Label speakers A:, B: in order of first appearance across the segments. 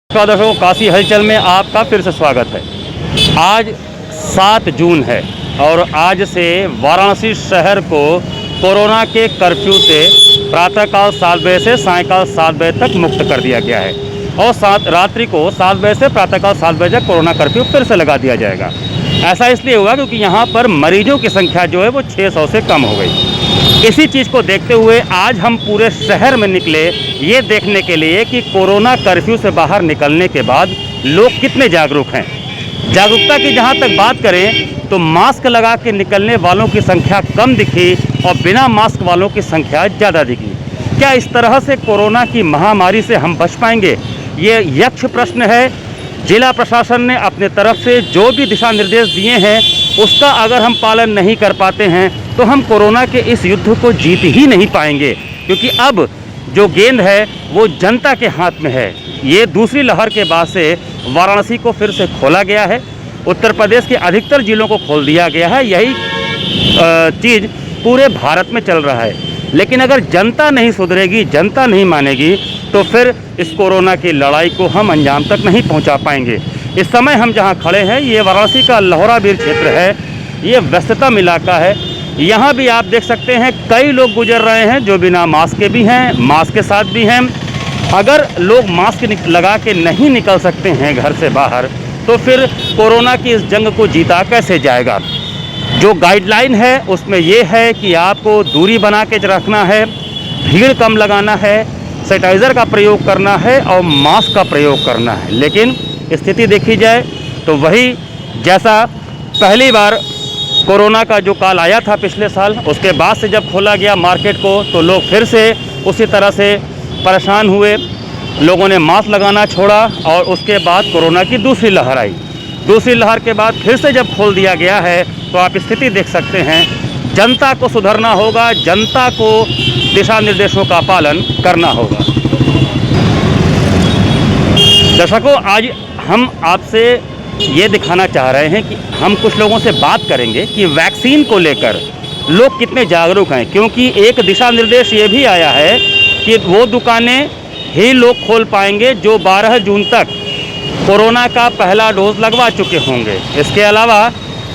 A: दर्शकों, काशी हलचल में आपका फिर से स्वागत है। आज 7 जून है और आज से वाराणसी शहर को कोरोना के कर्फ्यू से प्रातःकाल 7 बजे से सायंकाल 7 बजे तक मुक्त कर दिया गया है और रात्रि को 7 बजे से प्रातःकाल 7 बजे तक कोरोना कर्फ्यू फिर से लगा दिया जाएगा। ऐसा इसलिए हुआ क्योंकि यहाँ पर मरीजों की संख्या जो है वो 600 से कम हो गई। इसी चीज़ को देखते हुए आज हम पूरे शहर में निकले ये देखने के लिए कि कोरोना कर्फ्यू से बाहर निकलने के बाद लोग कितने जागरूक हैं। जागरूकता की जहां तक बात करें तो मास्क लगा के निकलने वालों की संख्या कम दिखी और बिना मास्क वालों की संख्या ज़्यादा दिखी। क्या इस तरह से कोरोना की महामारी से हम बच पाएंगे, ये यक्ष प्रश्न है। जिला प्रशासन ने अपने तरफ से जो भी दिशा निर्देश दिए हैं उसका अगर हम पालन नहीं कर पाते हैं तो हम कोरोना के इस युद्ध को जीत ही नहीं पाएंगे, क्योंकि अब जो गेंद है वो जनता के हाथ में है। ये दूसरी लहर के बाद से वाराणसी को फिर से खोला गया है, उत्तर प्रदेश के अधिकतर जिलों को खोल दिया गया है। यही चीज़ पूरे भारत में चल रहा है, लेकिन अगर जनता नहीं सुधरेगी, जनता नहीं मानेगी तो फिर इस कोरोना की लड़ाई को हम अंजाम तक नहीं पहुंचा पाएंगे। इस समय हम जहां खड़े हैं ये वाराणसी का लोहराबीर क्षेत्र है, ये व्यस्ततम इलाका है। यहाँ भी आप देख सकते हैं कई लोग गुजर रहे हैं जो बिना मास्क के भी हैं, मास्क के साथ भी हैं। अगर लोग मास्क लगा के नहीं निकल सकते हैं घर से बाहर तो फिर कोरोना की इस जंग को जीता कैसे जाएगा। जो गाइडलाइन है उसमें ये है कि आपको दूरी बना के रखना है, भीड़ कम लगाना है, सैनिटाइज़र का प्रयोग करना है और मास्क का प्रयोग करना है। लेकिन स्थिति देखी जाए तो वही जैसा पहली बार कोरोना का जो काल आया था पिछले साल, उसके बाद से जब खोला गया मार्केट को तो लोग फिर से उसी तरह से परेशान हुए। लोगों ने मास्क लगाना छोड़ा और उसके बाद कोरोना की दूसरी लहर आई। दूसरी लहर के बाद फिर से जब खोल दिया गया है तो आप स्थिति देख सकते हैं। जनता को सुधरना होगा, जनता को दिशा निर्देशों का पालन करना होगा। दर्शकों, आज हम आपसे ये दिखाना चाह रहे हैं कि हम कुछ लोगों से बात करेंगे कि वैक्सीन को लेकर लोग कितने जागरूक हैं, क्योंकि एक दिशा निर्देश ये भी आया है कि वो दुकानें ही लोग खोल पाएंगे जो 12 जून तक कोरोना का पहला डोज लगवा चुके होंगे। इसके अलावा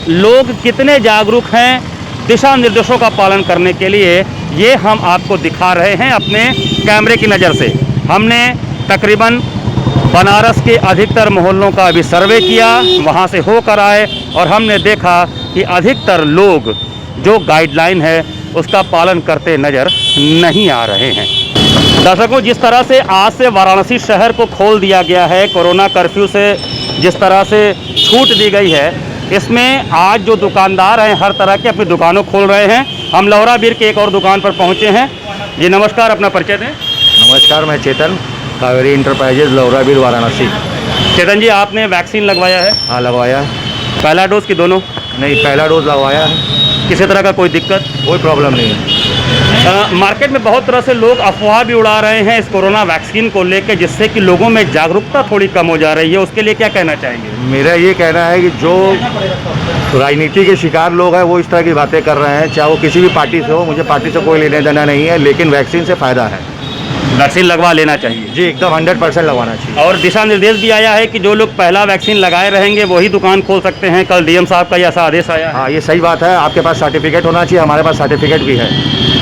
A: लोग कितने जागरूक हैं दिशा निर्देशों का पालन करने के लिए, ये हम आपको दिखा रहे हैं अपने कैमरे की नज़र से। हमने तकरीबन बनारस के अधिकतर मोहल्लों का अभी सर्वे किया, वहाँ से होकर आए और हमने देखा कि अधिकतर लोग जो गाइडलाइन है उसका पालन करते नज़र नहीं आ रहे हैं। दर्शकों, जिस तरह से आज से वाराणसी शहर को खोल दिया गया है, कोरोना कर्फ्यू से जिस तरह से छूट दी गई है, इसमें आज जो दुकानदार हैं हर तरह के अपनी दुकानों खोल रहे हैं। हम लोहराबीर के एक और दुकान पर पहुँचे हैं। जी नमस्कार, अपना परिचय दें।
B: नमस्कार, मैं चेतन, कावेरी इंटरप्राइजेज, लोहराबीर, वाराणसी।
A: चेतन जी, आपने वैक्सीन लगवाया है?
B: हाँ, लगवाया है।
A: पहला डोज की दोनों?
B: नहीं, पहला डोज लगवाया है।
A: किसी तरह का कोई दिक्कत?
B: कोई प्रॉब्लम नहीं है।
A: मार्केट में बहुत तरह से लोग अफवाह भी उड़ा रहे हैं इस कोरोना वैक्सीन को लेकर, जिससे कि लोगों में जागरूकता थोड़ी कम हो जा रही है। उसके लिए क्या कहना चाहेंगे?
B: मेरा ये कहना है कि जो राजनीति के शिकार लोग हैं वो इस तरह की बातें कर रहे हैं, चाहे वो किसी भी पार्टी से हो, मुझे पार्टी से कोई लेना देना नहीं है, लेकिन वैक्सीन से फ़ायदा है।
A: वैक्सीन लगवा लेना चाहिए
B: जी, एकदम 100% लगवाना चाहिए।
A: और दिशा निर्देश भी आया है कि जो लोग पहला वैक्सीन लगाए रहेंगे वही दुकान खोल सकते हैं। कल डीएम साहब का ऐसा आदेश आया है।
B: हाँ, ये सही बात है। आपके पास सर्टिफिकेट होना चाहिए, हमारे पास सर्टिफिकेट भी है।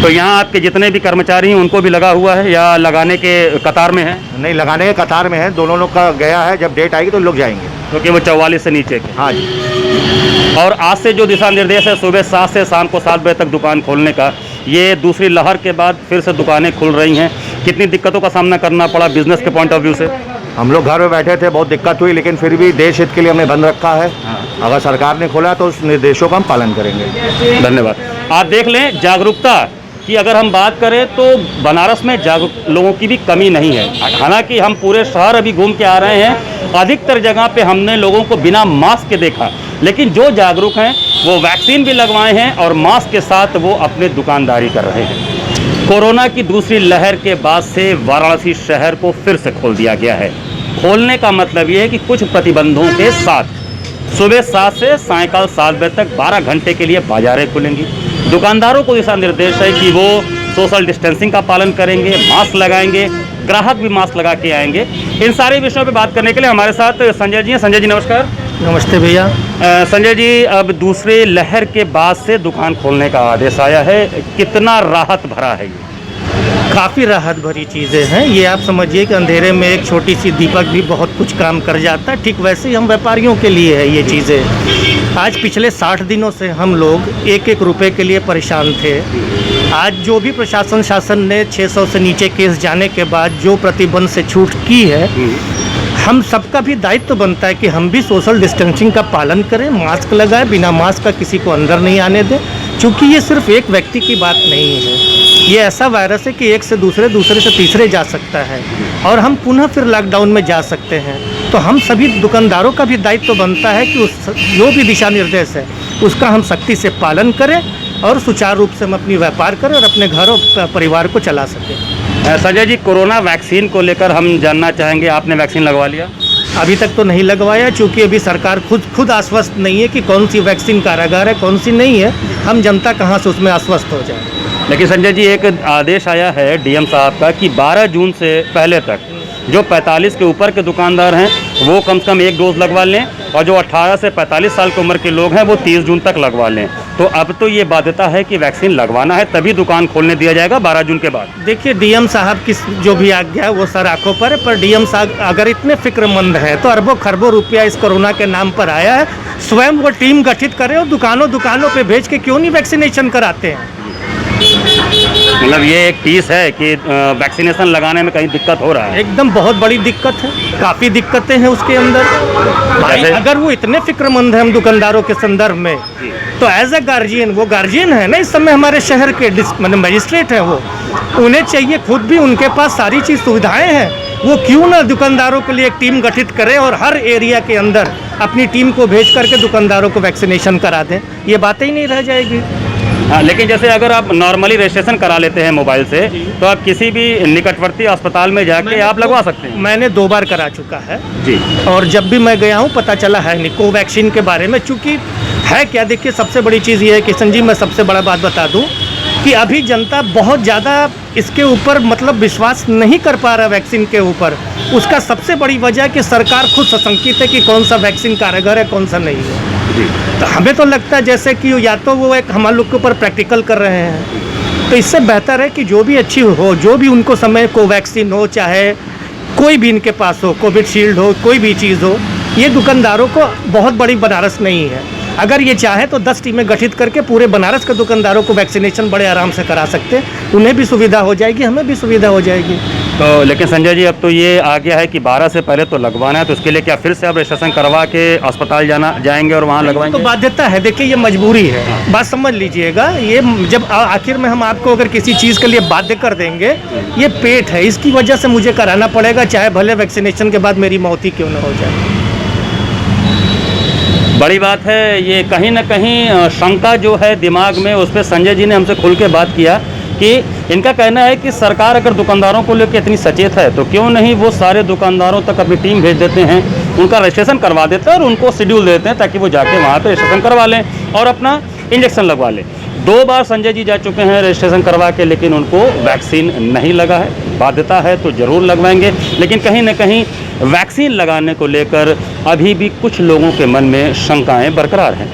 A: तो यहाँ आपके जितने भी कर्मचारी हैं उनको भी लगा हुआ है या लगाने के कतार में है?
B: नहीं, लगाने के कतार में है, दोनों लोग का गया है। जब डेट आएगी तो लोग जाएंगे,
A: क्योंकि वो 44 से नीचे के।
B: हाँ जी।
A: और आज से जो दिशा निर्देश है सुबह 7 से शाम को 7 बजे तक दुकान खोलने का, ये दूसरी लहर के बाद फिर से दुकानें खुल रही हैं। कितनी दिक्कतों का सामना करना पड़ा बिजनेस के पॉइंट ऑफ व्यू से?
B: हम लोग घर में बैठे थे, बहुत दिक्कत हुई, लेकिन फिर भी देश हित के लिए हमने बंद रखा है। अगर सरकार ने खोला तो उस निर्देशों का हम पालन करेंगे।
A: धन्यवाद। आप देख लें, जागरूकता की अगर हम बात करें तो बनारस में जागरूक लोगों की भी कमी नहीं है। हालांकि हम पूरे शहर अभी घूम के आ रहे हैं, अधिकतर जगह पे हमने लोगों को बिना मास्क के देखा, लेकिन जो जागरूक हैं वो वैक्सीन भी लगवाए हैं और मास्क के साथ वो अपने दुकानदारी कर रहे हैं। कोरोना की दूसरी लहर के बाद से वाराणसी शहर को फिर से खोल दिया गया है। खोलने का मतलब ये है कि कुछ प्रतिबंधों के साथ सुबह 7 से सायंकाल 7 बजे तक 12 घंटे के लिए बाजारें खुलेंगी। दुकानदारों को दिशा निर्देश है कि वो सोशल डिस्टेंसिंग का पालन करेंगे, मास्क लगाएंगे, ग्राहक भी मास्क लगा के आएंगे। इन सारे विषयों पे बात करने के लिए हमारे साथ संजय जी हैं। संजय जी नमस्कार।
C: नमस्ते भैया।
A: संजय जी, अब दूसरे लहर के बाद से दुकान खोलने का आदेश आया है, कितना राहत भरा है ये?
C: काफ़ी राहत भरी चीज़ें हैं। ये आप समझिए कि अंधेरे में एक छोटी सी दीपक भी बहुत कुछ काम कर जाता है, ठीक वैसे ही हम व्यापारियों के लिए है ये चीज़ें। आज पिछले 60 दिनों से हम लोग एक एक रुपए के लिए परेशान थे। आज जो भी प्रशासन शासन ने 600 से नीचे केस जाने के बाद जो प्रतिबंध से छूट की है, हम सबका भी दायित्व बनता है कि हम भी सोशल डिस्टेंसिंग का पालन करें, मास्क लगाएं, बिना मास्क का किसी को अंदर नहीं आने दें। क्योंकि ये सिर्फ एक व्यक्ति की बात नहीं है, ये ऐसा वायरस है कि एक से दूसरे, दूसरे से तीसरे जा सकता है और हम पुनः फिर लॉकडाउन में जा सकते हैं। तो हम सभी दुकानदारों का भी दायित्व बनता है कि उस जो भी दिशा निर्देश है उसका हम सख्ती से पालन करें और सुचारू रूप से हम अपनी व्यापार करें और अपने घर और परिवार को चला सकें।
A: संजय जी, कोरोना वैक्सीन को लेकर हम जानना चाहेंगे, आपने वैक्सीन लगवा लिया?
C: अभी तक तो नहीं लगवाया, चूँकि अभी सरकार खुद आश्वस्त नहीं है कि कौन सी वैक्सीन कारागार है, कौन सी नहीं है। हम जनता कहाँ से उसमें आश्वस्त हो जाए।
A: लेकिन संजय जी, एक आदेश आया है डीएम साहब का कि 12 जून से पहले तक जो 45 के ऊपर के दुकानदार हैं वो कम से कम 1 डोज लगवा लें और जो 18 से 45 साल की उम्र के लोग हैं वो 30 जून तक लगवा लें। तो अब तो ये बाध्यता है कि वैक्सीन लगवाना है, तभी दुकान खोलने दिया जाएगा 12 जून के बाद।
C: देखिए, डीएम साहब की जो भी आज्ञा है वो सर आंखों पर है, पर डीएम साहब अगर इतने फिक्रमंद है तो अरबों खरबों रुपया इस कोरोना के नाम पर आया है, स्वयं वो टीम गठित करे और दुकानों पे भेज के क्यों नहीं वैक्सीनेशन कराते हैं।
A: मतलब ये एक पीस है कि वैक्सीनेशन लगाने में कहीं दिक्कत हो रहा है।
C: एकदम बहुत बड़ी दिक्कत है, काफ़ी दिक्कतें हैं उसके अंदर। भाई अगर वो इतने फिक्रमंद हैं हम दुकानदारों के संदर्भ में, तो एज ए गार्जियन, वो गार्जियन है ना इस समय हमारे शहर के, मतलब मजिस्ट्रेट हैं वो, उन्हें चाहिए खुद भी उनके पास सारी चीज़ सुविधाएं हैं, वो क्यों ना दुकानदारों के लिए एक टीम गठित करें और हर एरिया के अंदर अपनी टीम को भेज करके दुकानदारों को वैक्सीनेशन करा दें। ये बातें ही नहीं रह जाएगी।
A: हाँ, लेकिन जैसे अगर आप नॉर्मली रजिस्ट्रेशन करा लेते हैं मोबाइल से, तो आप किसी भी निकटवर्ती अस्पताल में जाके आप लगवा सकते हैं।
C: मैंने 2 बार करा चुका है
A: जी, और
C: जब भी मैं गया हूँ पता चला है नहीं कोवैक्सीन के बारे में। चूँकि है क्या, देखिए सबसे बड़ी चीज़ ये है कि संजीव, मैं सबसे बड़ा बात बता दूँ कि अभी जनता बहुत ज़्यादा इसके ऊपर मतलब विश्वास नहीं कर पा रहा वैक्सीन के ऊपर। उसका सबसे बड़ी वजह कि सरकार खुद सशंकित है कि कौन सा वैक्सीन कारगर है, कौन सा नहीं है।
A: जी,
C: तो हमें तो लगता है जैसे कि या तो वो एक हमारे लोग के ऊपर प्रैक्टिकल कर रहे हैं। तो इससे बेहतर है कि जो भी अच्छी हो, जो भी उनको समय कोवैक्सीन हो, चाहे कोई भी इनके पास हो, कोविशील्ड हो, कोई भी चीज़ हो, ये दुकानदारों को बहुत बड़ी बनारस नहीं है। अगर ये चाहे तो 10 टीमें गठित करके पूरे बनारस के दुकानदारों को वैक्सीनेशन बड़े आराम से करा सकते हैं। उन्हें भी सुविधा हो जाएगी, हमें भी सुविधा हो जाएगी।
A: तो लेकिन संजय जी, अब तो ये आ गया है कि 12 से पहले तो लगवाना है, तो उसके लिए क्या फिर से आप रजिस्ट्रेशन करवा के अस्पताल जाएंगे और वहाँ लगवाएंगे?
C: तो बाध्यता है, देखिए ये मजबूरी है, बात समझ लीजिएगा। ये जब आखिर में हम आपको अगर किसी चीज़ के लिए बाध्य कर देंगे, ये पेट है, इसकी वजह से मुझे कराना पड़ेगा, चाहे भले वैक्सीनेशन के बाद मेरी मौत ही क्यों न हो जाए।
A: बड़ी बात है ये, कहीं ना कहीं शंका जो है दिमाग में, उस पर संजय जी ने हमसे खुल के बात किया कि इनका कहना है कि सरकार अगर दुकानदारों को लेकर इतनी सचेत है तो क्यों नहीं वो सारे दुकानदारों तक अपनी टीम भेज देते हैं, उनका रजिस्ट्रेशन करवा देते हैं और उनको शेड्यूल देते हैं ताकि वो जाके वहाँ पे रजिस्ट्रेशन करवा लें और अपना इंजेक्शन लगवा लें। 2 बार संजय जी जा चुके हैं रजिस्ट्रेशन करवा के, लेकिन उनको वैक्सीन नहीं लगा है। बाध्यता है तो ज़रूर लगवाएंगे, लेकिन कहीं ना कहीं वैक्सीन लगाने को लेकर अभी भी कुछ लोगों के मन में शंकाएं बरकरार हैं।